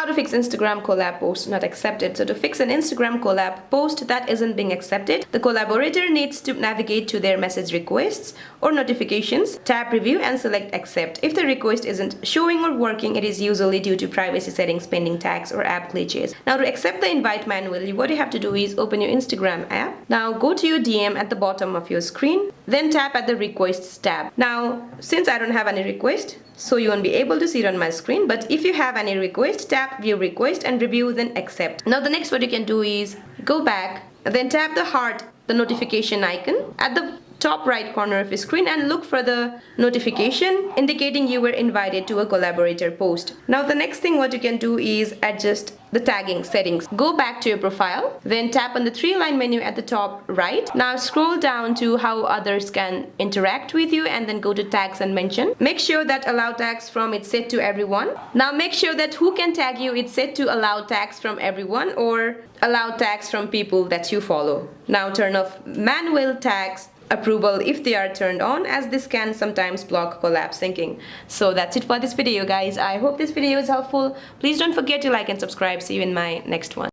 How to fix Instagram collab post not accepted. So to fix an Instagram collab post that isn't being accepted, the collaborator needs to navigate to their message requests or notifications, tap review and select accept. If the request isn't showing or working, it is usually due to privacy settings, pending tags or app glitches. Now to accept the invite manually, what you have to do is open your Instagram app. Now go to your DM at the bottom of your screen, then tap at the requests tab. Now since I don't have any request, so you won't be able to see it on my screen, but if you have any request, tap view request and review, then accept. Now the next what you can do is go back, then tap the heart, the notification icon at the top right corner of your screen and look for the notification indicating you were invited to a collaborator post. Now the next thing what you can do is adjust the tagging settings. Go back to your profile, then tap on the 3-line menu at the top right. Now scroll down to how others can interact with you and then go to tags and mention. Make sure that allow tags from it's set to everyone. Now make sure that who can tag you, it's set to allow tags from everyone or allow tags from people that you follow. Now turn off manual tags approval if they are turned on, as this can sometimes block collab syncing. So that's it for this video, guys. I hope this video is helpful. Please don't forget to like and subscribe. See you in my next one.